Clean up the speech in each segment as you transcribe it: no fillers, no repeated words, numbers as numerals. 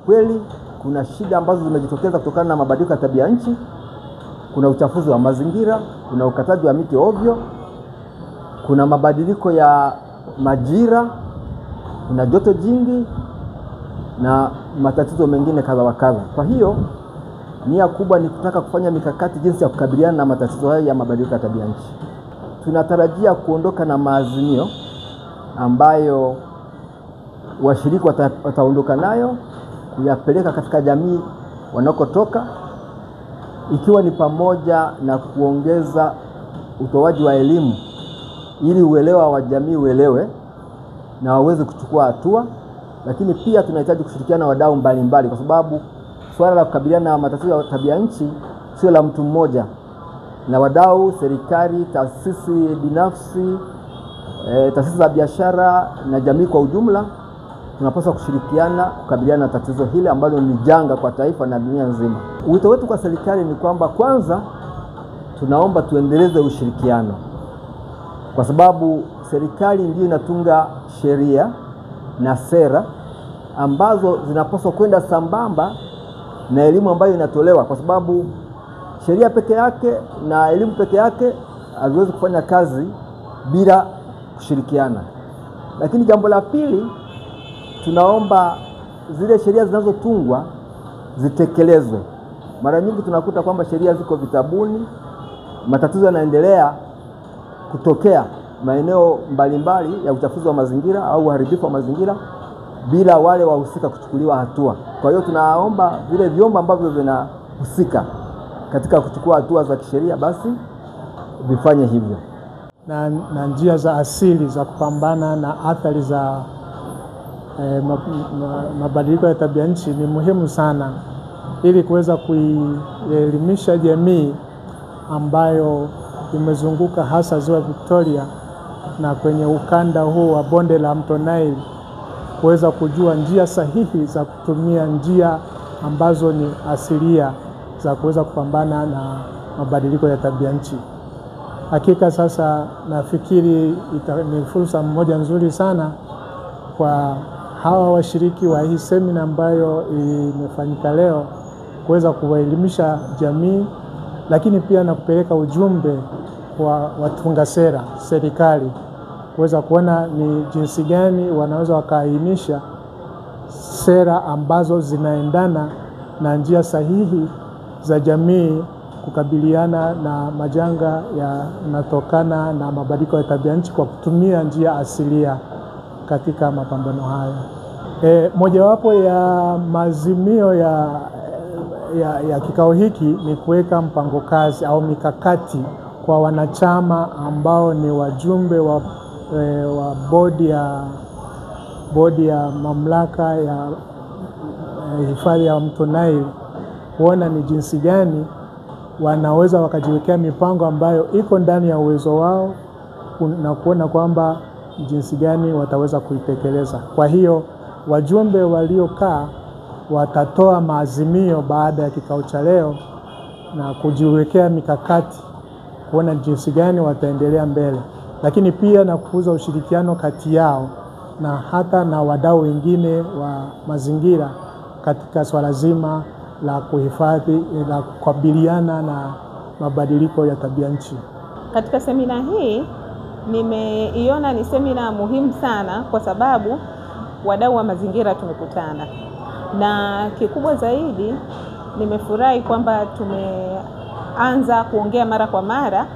kweli kuna shida ambazo zimejitokeza kutokana na mabadiliko ya tabia nchi. Kuna uchafuzi wa mazingira, kuna ukataji wa miti ovyo, kuna mabadiliko ya majira, kuna joto jingi na matatizo mengine kadha wa kadha. Kwa hiyo nia kubwa ni kutaka kufanya mikakati jinsi ya kukabiliana na matatizo haya ya mabadiliko ya tabia nchi. Tunatarajia kuondoka na maazimio ambayo washiriki wataondoka nayo kuyapeleka katika jamii wanakotoka, ikiwa ni pamoja na kuongeza utoaji wa elimu ili uelewa wa jamii uelewe na waweze kuchukua hatua. Lakini pia tunahitaji kushirikiana na wadau mbalimbali, kwa sababu swala la kukabiliana na matatizo ya tabia nchi sio la mtu mmoja. Na wadau, serikali, taasisi binafsi, taasisi za biashara na jamii kwa ujumla tunapaswa kushirikiana kukabiliana na tatizo hili ambalo ni janga kwa taifa na dunia nzima. Wito wetu kwa serikali ni kwamba kwanza tunaomba tuendeleze ushirikiano, kwa sababu serikali ndio inatunga sheria na sera ambazo zinapaswa kwenda sambamba na elimu ambayo inatolewa, kwa sababu sheria peke yake na elimu peke yake haziwezi kufanya kazi bila kushirikiana. Lakini jambo la pili, tunaomba zile sheria zinazotungwa zitekelezwe. Mara nyingi tunakuta kwamba sheria ziko vitabuni, matatizo yanaendelea kutokea maeneo mbalimbali ya uchafuzi wa mazingira au uharibifu wa mazingira bila wale wahusika kuchukuliwa hatua. Kwa hiyo tunaomba vile vyombo ambavyo vinahusika katika kuchukua hatua za kisheria basi vifanye hivyo. Na njia za asili za kupambana na athari za mabadiliko ya tabia nchi ni muhimu sana, ili kuweza kuielimisha jamii ambayo imezunguka hasa ziwa Victoria na kwenye ukanda huu wa bonde la mto Nile, kuweza kujua njia sahihi za kutumia njia ambazo ni asilia za kuweza kupambana na mabadiliko ya tabia nchi. Hakika sasa nafikiri ni fursa moja nzuri sana kwa hawa washiriki wa hii semina ambayo imefanyika leo kuweza kuwaelimisha jamii, lakini pia na kupeleka ujumbe kwa watunga sera, serikali, kuweza kuona ni jinsi gani wanaweza wakaainisha sera ambazo zinaendana na njia sahihi za jamii kukabiliana na majanga yanatokana na mabadiliko ya tabia nchi kwa kutumia njia asilia katika mapambano haya. Mojawapo ya maazimio ya kikao hiki ni kuweka mpango kazi au mikakati kwa wanachama ambao ni wajumbe wa bodi ya mamlaka ya hifadhi ya mto Nile, kuona ni jinsi gani wanaweza wakajiwekea mipango ambayo iko ndani ya uwezo wao na kuona kwamba jinsi gani wataweza kuitekeleza. Kwa hiyo wajumbe waliokaa watatoa maazimio baada ya kikao cha leo na kujiwekea mikakati kuona jinsi gani wataendelea mbele, lakini pia na kukuza ushirikiano kati yao na hata na wadau wengine wa mazingira katika swala zima la kuhifadhi na kukabiliana na mabadiliko ya tabia nchi. Katika semina hii nimeiona ni semina muhimu sana, kwa sababu wadau wa mazingira tumekutana, na kikubwa zaidi nimefurahi kwamba tumeanza kuongea mara kwa mara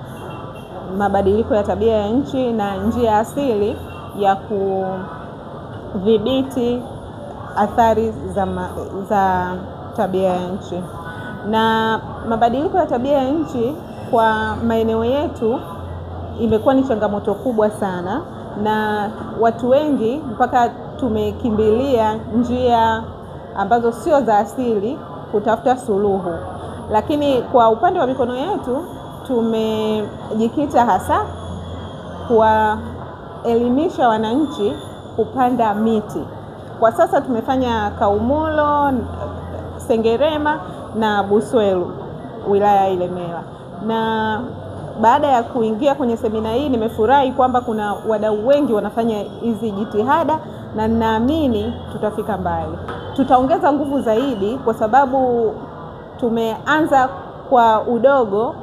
mabadiliko ya tabia ya nchi na njia asili ya kudhibiti athari za tabia ya nchi. Na mabadiliko ya tabia ya nchi kwa maeneo yetu imekuwa ni changamoto kubwa sana, na watu wengi mpaka tumekimbilia njia ambazo sio za asili kutafuta suluhu. Lakini kwa upande wa mikono yetu tumejikita hasa kuwaelimisha wananchi kupanda miti. Kwa sasa tumefanya Kaumulo, Sengerema na Buswelu wilaya ya Ilemela. Na baada ya kuingia kwenye semina hii nimefurahi kwamba kuna wadau wengi wanafanya hizi jitihada, na ninaamini tutafika mbali. tutaongeza nguvu zaidi, kwa sababu tumeanza kwa udogo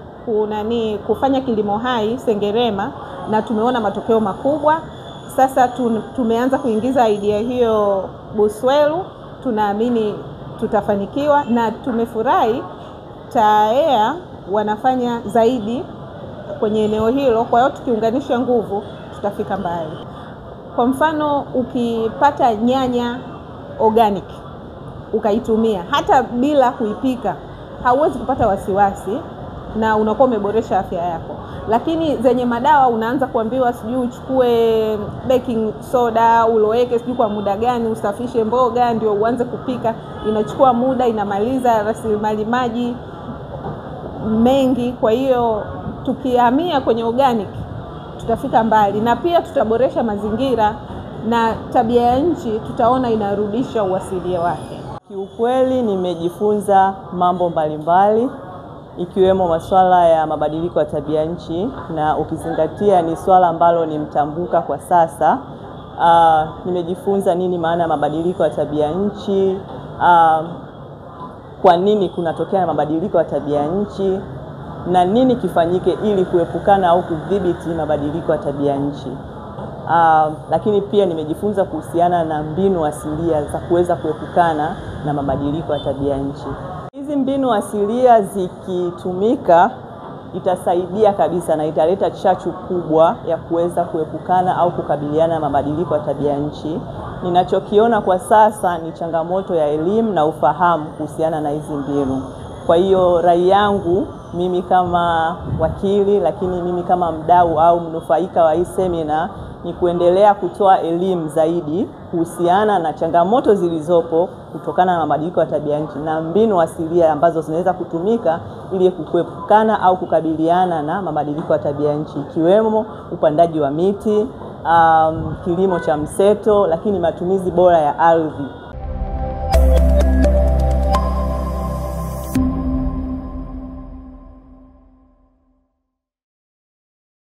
kufanya kilimo hai Sengerema na tumeona matokeo makubwa. Sasa tumeanza kuingiza idea hiyo Buswelu, tunaamini tutafanikiwa na tumefurahi TAEA wanafanya zaidi kwenye eneo hilo. Kwa hiyo tukiunganisha nguvu tutafika mbali. Kwa mfano, ukipata nyanya organic ukaitumia hata bila kuipika, hauwezi kupata wasiwasi na unakuwa umeboresha afya yako. Lakini zenye madawa unaanza kuambiwa sijui uchukue baking soda uloweke sijui kwa muda gani, usafishe mboga ndio uanze kupika, inachukua muda, inamaliza rasilimali maji mengi. Kwa hiyo tukihamia kwenye organic tutafika mbali, na pia tutaboresha mazingira na tabia ya nchi tutaona inarudisha uasilia wake. Kiukweli nimejifunza mambo mbalimbali ikiwemo masuala ya mabadiliko ya tabia nchi, na ukizingatia ni swala ambalo ni mtambuka kwa sasa. Nimejifunza nini maana ya mabadiliko ya tabia nchi, kwa nini kunatokea na mabadiliko ya tabia nchi, na nini kifanyike ili kuepukana au kudhibiti mabadiliko ya tabia nchi. Lakini pia nimejifunza kuhusiana na mbinu asilia za kuweza kuepukana na mabadiliko ya tabia nchi. Hizi mbinu asilia zikitumika itasaidia kabisa na italeta chachu kubwa ya kuweza kuepukana au kukabiliana na mabadiliko ya tabia nchi. Ninachokiona kwa sasa ni changamoto ya elimu na ufahamu kuhusiana na hizi mbinu. Kwa hiyo rai yangu mimi kama wakili, lakini mimi kama mdau au mnufaika wa hii semina, ni kuendelea kutoa elimu zaidi kuhusiana na changamoto zilizopo kutokana na mabadiliko ya tabia nchi na mbinu asilia ambazo zinaweza kutumika ili kuepukana au kukabiliana na mabadiliko ya tabia nchi, ikiwemo upandaji wa miti, kilimo cha mseto, lakini matumizi bora ya ardhi.